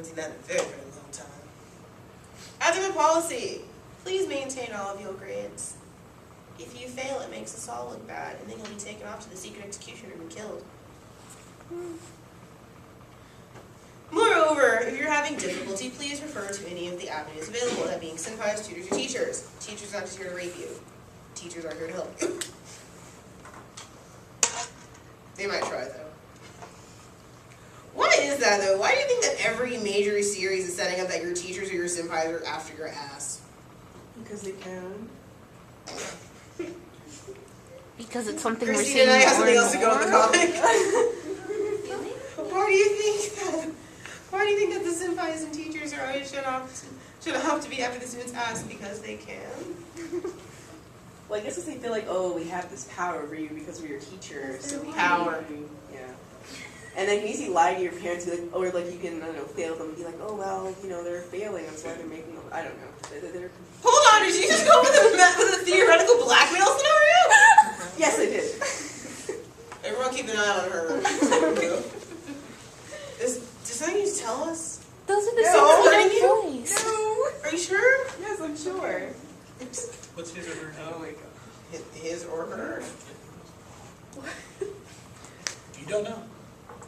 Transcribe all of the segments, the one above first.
haven't seen that in a very, very long time. Academic policy. Please maintain all of your grades. If you fail, it makes us all look bad, and then you'll be taken off to the secret executioner and killed. Moreover, if you're having difficulty, please refer to any of the avenues available, that being senpais, tutors, or teachers. Teachers are not just here to rape you. Teachers are here to help you. They might try, though. Why is that, though? Why do you think that every major series is setting up that your teachers or your senpais are after your ass? Because they can. Because it's something we're Christine seeing and I have more something and else to go in the more. comic. Why do you think that? Why do you think that the senpais and teachers are always should have to be after the students' ass? Because they can. Well, I guess if they feel like, oh, we have this power over you because we're your teacher. So we Power. Yeah. And then you easily lie to your parents, be like, or like you can, I don't know, fail them and be like, oh, well, you know, they're failing. That's why they're making them, I don't know. They're Hold on, did you just go with a theoretical blackmail scenario? Yes, I did. Everyone keep an eye on her. Does something you tell us? Those are the No, same no. voice. No. Are you sure? Yes, I'm sure. What's his or her name? Oh my god. His or her? You don't know.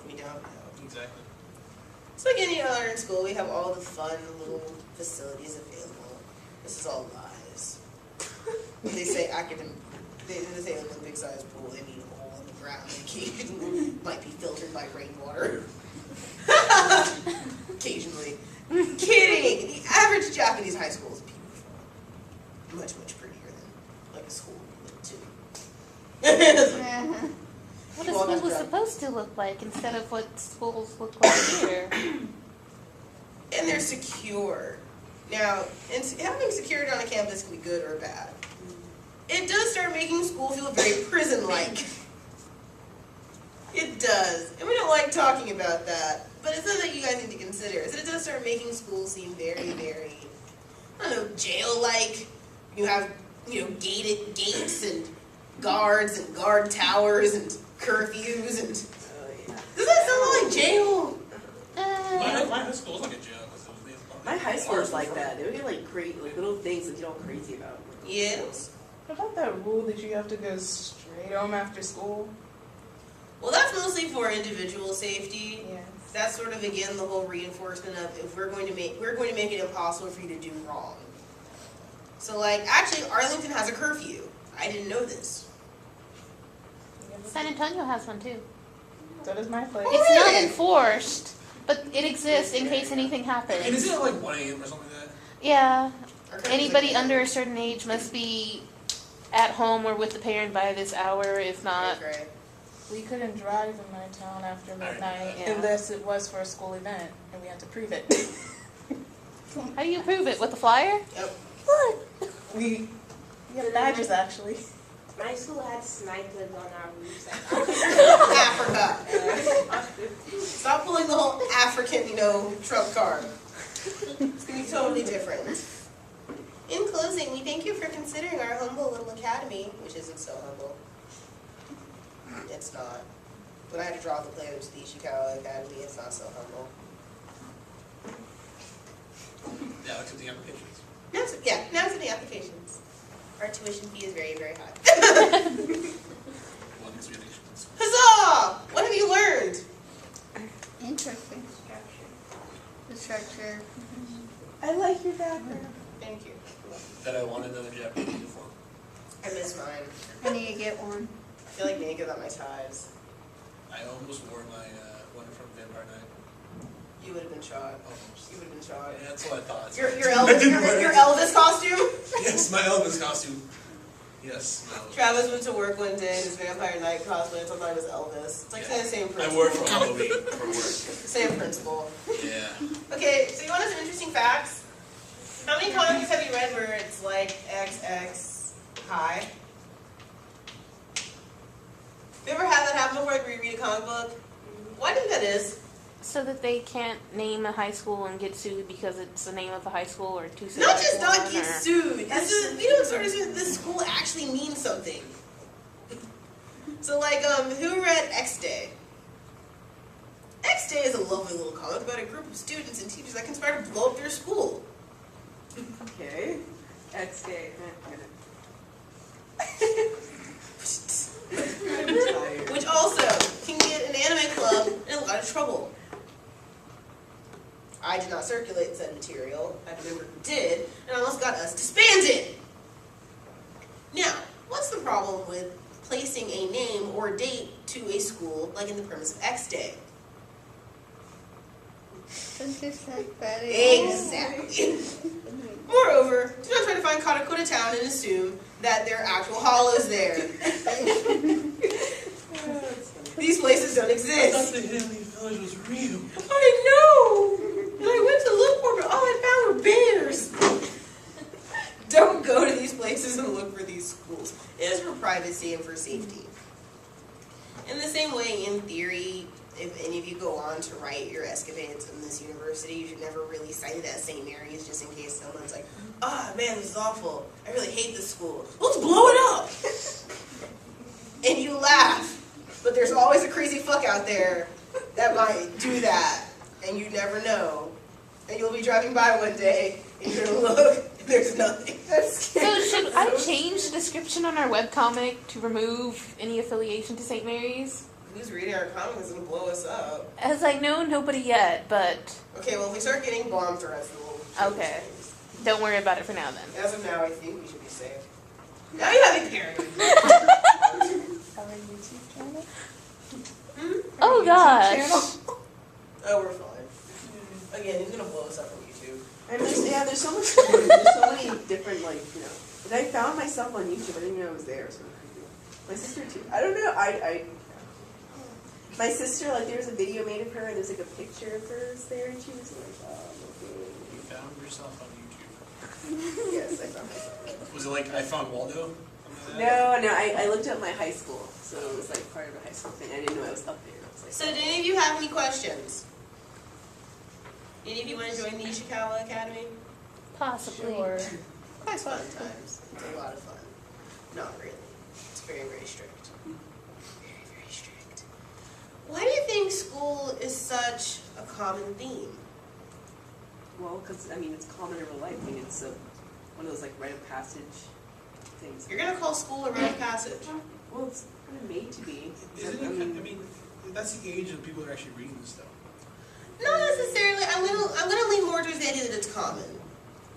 We don't know. Exactly. It's like any other in school. We have all the fun little facilities available. This is all lies. When they say academic, they say Olympic-sized pool, they mean a hole in the ground. Occasionally might be filtered by rainwater. Occasionally. Kidding! The average Japanese high school is beautiful. Much, much prettier than like a school too. What a school was supposed to look like instead of what schools look like here. And they're secure. Now, having security on a campus can be good or bad. It does start making school feel very prison-like. It does. And we don't like talking about that. But it's something that you guys need to consider. Is that it does start making school seem very, very, I don't know, jail-like. You have, gated gates and guards and guard towers and curfews and... Does that sound like jail? My high school was like a jail. My high school was like that. They would get like great, like little things that you all crazy about. Yes. What about that rule that you have to go straight home after school? Well, that's mostly for individual safety. Yes. That's sort of, again, the whole reinforcement of if we're going to make it impossible for you to do wrong. So, like, actually, Arlington has a curfew. I didn't know this. San Antonio has one too. So does my place. It's not enforced, but it exists in case anything happens. And isn't it like 1 a.m. or something like that? Yeah. Our curfew's Anybody like- under a certain age must be at home or with the parent by this hour. If not, Okay. We couldn't drive in my town after midnight Yeah. unless it was for a school event, and we had to prove it. how do you prove it? With the flyer? Yep. What? We had badges, actually. My school had snipers on our roofs. Africa. Stop pulling the whole African, Trump card. It's going to be totally different. In closing, we thank you for considering our humble little academy, which isn't so humble. It's not. When I had to draw the players to the Ishikawa Academy, it's not so humble. Yeah, look at the applications. Now to the applications. Our tuition fee is very, very high. Well, these relations. Huzzah! What have you learned? Interesting structure. The structure. I like your background. Thank you. That I want another Japanese uniform. I miss mine. I need to get one. I feel like naked without my ties. I almost wore my one from Vampire Night. You would have been shot. Almost. You would have been shot. Yeah, that's what I thought. Your Elvis costume? Yes, my Elvis costume. Yes, my Elvis. Travis went to work one day in his Vampire Night cosplay and thought it was Elvis. It's like the same I principle. wore it for Halloween for work. Same principle. Yeah. Okay, so you want some interesting facts? How many comics have you read where it's like XX high? You ever had that happen before, like where you read a comic book? Why do you think that is? So that they can't name a high school and get sued because it's the name of the high school or too Not just not one, get or- sued. It's just, sort of this school actually means something. So like, who read X Day? X Day is a lovely little comic about a group of students and teachers that conspire to blow up their school. Okay. X Day. I'm tired. Which also can get an anime club in a lot of trouble. I did not circulate said material. I remember who did, and almost got us disbanded. Now, what's the problem with placing a name or date to a school like in the premise of X Day? Don't just like that. Exactly. Moreover, do not try to find Katakura Town and assume that there are actual hollows there. These places don't I thought exist. the Heavenly Village was real. I know! And I went to look for it, but all I found were bears. Don't go to these places and look for these schools. It is for privacy and for safety. In the same way, in theory, if any of you go on to write your escapades in this university, you should never really cite it as St. Mary's, just in case someone's like, ah, man, this is awful. I really hate this school. Let's blow it up! And you laugh. But there's always a crazy fuck out there that might do that. And you never know. And you'll be driving by one day, and you're gonna look, and there's nothing. That's So scary. should I change the description on our webcomic to remove any affiliation to St. Mary's? Who's reading our comic is gonna blow us up. As I know, nobody yet, but Okay, well, if we start getting bomb threats, then we'll change Okay. things. don't worry about it for now then. As of now, I think we should be safe. Now you have me paranoid. Our YouTube channel. Oh YouTube gosh. channel. Oh, we're fine. Again, he's gonna blow us up on YouTube. And there's so much. There's so many different, like, you know. And I found myself on YouTube. I didn't even know I was there. So my sister too. I don't know. My sister, like, there was a video made of her, and there's like a picture of hers there, and she was like, You found yourself on YouTube. yes, I found myself. Was it like I found Waldo? No, I looked up my high school, so it was like part of a high school thing. I didn't know I was up there. I was like, So, do any of you have any questions? Any of you want to join the Ishikawa Academy? Possibly. Sure. Quite fun times. It's a lot of fun. Not really. It's very, very strict. Very, very strict. Why do you think school is such a common theme? well, because I mean, it's common in real life. I mean, it's one of those like rite of passage things. You're gonna call school a rite of passage. Well, it's kind of made to be. Isn't it? I mean, that's the age of people that are actually reading this stuff. Not necessarily. I'm gonna lean more towards the idea that it's common.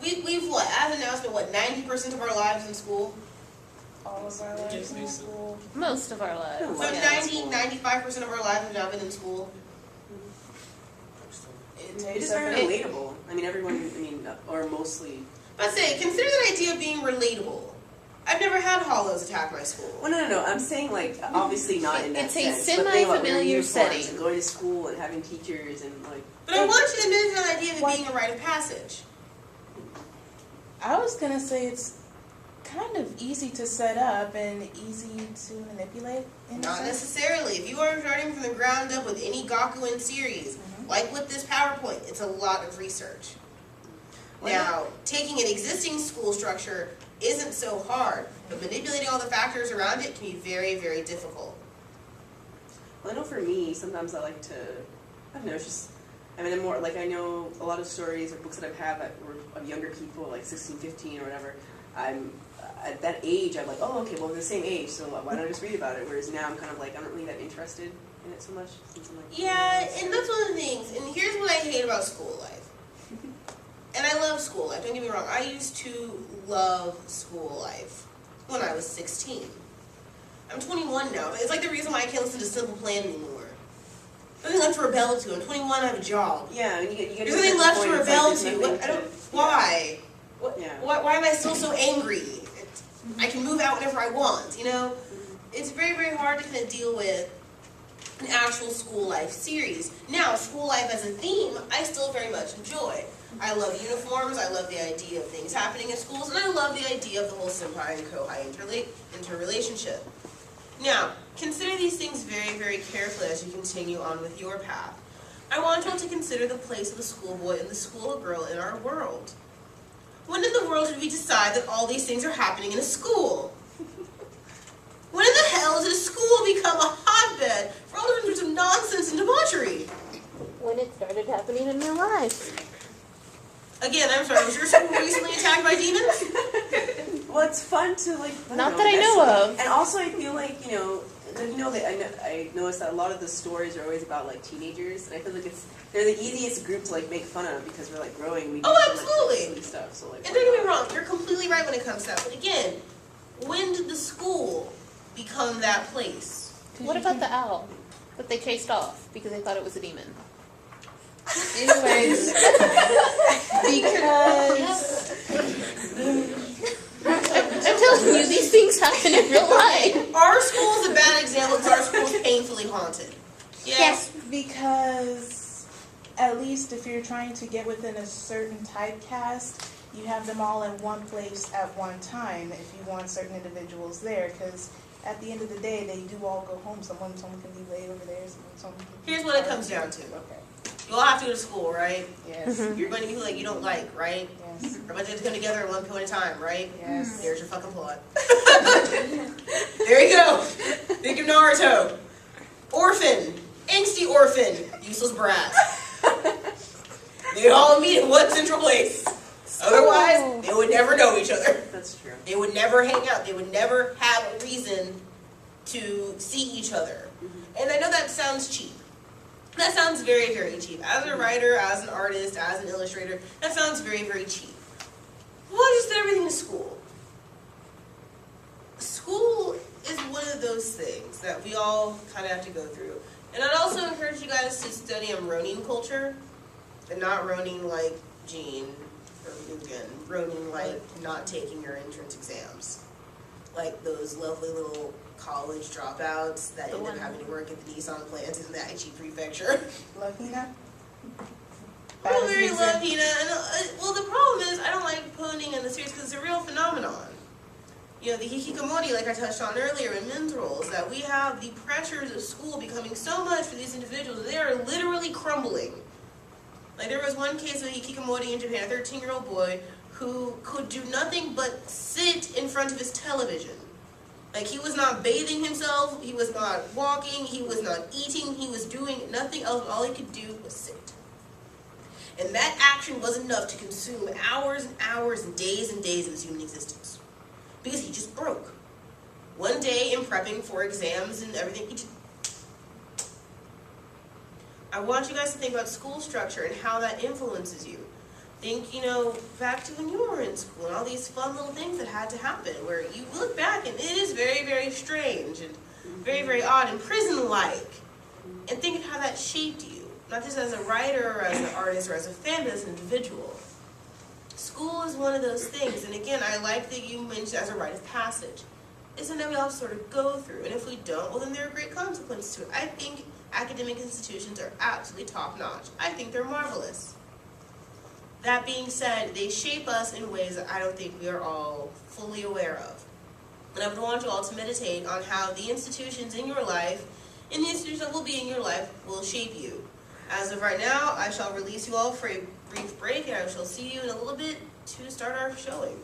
We've what? As of now, spent what 90% of our lives in school. All of our lives Just in makes it- school. Most of our lives. No, So well, yeah, 95% of our lives have now been in school. It is very relatable. I mean, everyone. I mean, or mostly. But say, consider the idea of being relatable. I've never had hollows attack my school. Well, no. I'm saying like obviously not in that It's a sense. but think about wearing semi-familiar uniforms setting. and going to school and having teachers and like. But I want you to admit to the idea of it being a rite of passage. I was gonna say it's kind of easy to set up and easy to manipulate. In a Not sense. necessarily. If you are starting from the ground up with any Gakuen series, like with this PowerPoint, it's a lot of research. Now, taking an existing school structure isn't so hard, but manipulating all the factors around it can be very, very difficult. Well, I know for me, sometimes I like to. I don't know. It's just. I mean, I'm more like I know a lot of stories or books that I've had that were of younger people, like 16, 15 or whatever. I'm at that age. I'm like, oh, okay, well, we're the same age, so why don't I just read about it? Whereas now I'm kind of like, I'm not really that interested in it so much. Since I'm like, Yeah, and that's one of the things. And here's what I hate about school life. And I love school life, don't get me wrong. I used to love school life when I was 16. I'm 21 now, but it's like the reason why I can't listen to Simple Plan anymore. There's nothing left to rebel to. I'm 21, I have a job. Yeah, and you get. There's nothing left to rebel to. Why? Yeah. Why am I still so angry? I can move out whenever I want, you know? It's very, very hard to kind of deal with an actual school life series. Now, school life as a theme, I still very much enjoy. I love uniforms, I love the idea of things happening in schools, and I love the idea of the whole senpai and kohai interrelationship. Now, consider these things very, very carefully as you continue on with your path. I want you all to consider the place of the schoolboy and the schoolgirl in our world. When in the world did we decide that all these things are happening in a school? When in the hell did a school become a hotbed for all different sorts of nonsense and debauchery? when it started happening in real life. Again, I'm sorry, was your school recently attacked by demons? Well, it's fun to like. Not that I know of. And also, I feel like that I noticed that a lot of the stories are always about like teenagers, and I feel like they're the easiest group to like make fun of because we're like growing. We do Oh, so much, absolutely. like, silly stuff. So like. And don't get me wrong, you're completely right when it comes to that. But again, when did the school become that place? What about the owl that they chased off because they thought it was a demon? Anyways, because I'm telling you, these things happen in real life. Our school is a bad example because our school is painfully haunted. Yes. because at least if you're trying to get within a certain typecast, you have them all in one place at one time if you want certain individuals there, because at the end of the day, they do all go home. Someone can be way over there, someone can be Here's what it comes down to. Okay. You all have to go to school, right? Yes. You're going to be who like you don't like, right? Yes. Everybody has to come together at one point in time, right? Yes. There's your fucking plot. There you go. Think of Naruto. Orphan. Angsty orphan. Useless brat. They'd all meet in one central place. Otherwise, they would never know each other. That's true. They would never hang out. They would never have a reason to see each other. And I know that sounds cheap. That sounds very, very cheap. As a writer, as an artist, as an illustrator, that sounds very, very cheap. Why just everything to school? School is one of those things that we all kind of have to go through. And I'd also encourage you guys to study Ronin culture, and not Ronin like Gene or Mugen, Ronin like not taking your entrance exams. Like those lovely little college dropouts that end up having to work at the Nissan plant in the Aichi prefecture. Love Hina? I very love Hina, and well, the problem is I don't like putting in the series because it's a real phenomenon. You know, the hikikomori, like I touched on earlier in men's roles, that we have the pressures of school becoming so much for these individuals, they are literally crumbling. Like there was one case of a hikikomori in Japan, a 13-year-old boy who could do nothing but sit in front of his television. Like he was not bathing himself, he was not walking, he was not eating, he was doing nothing else. All he could do was sit. And that action was enough to consume hours and hours and days of his human existence. Because he just broke. One day in prepping for exams and everything, he just... I want you guys to think about school structure and how that influences you. Think, back to when you were in school and all these fun little things that had to happen where you look back and it is very, very strange and very, very odd and prison-like. And think of how that shaped you. Not just as a writer or as an artist or as a fan, but as an individual. School is one of those things, and again, I like that you mentioned as a rite of passage. It's something we all sort of go through, and if we don't, well then there are great consequences to it. I think academic institutions are absolutely top-notch. I think they're marvelous. That being said, they shape us in ways that I don't think we are all fully aware of. And I would want you all to meditate on how the institutions in your life, and the institutions that will be in your life, will shape you. As of right now, I shall release you all for a brief break, and I shall see you in a little bit to start our showing.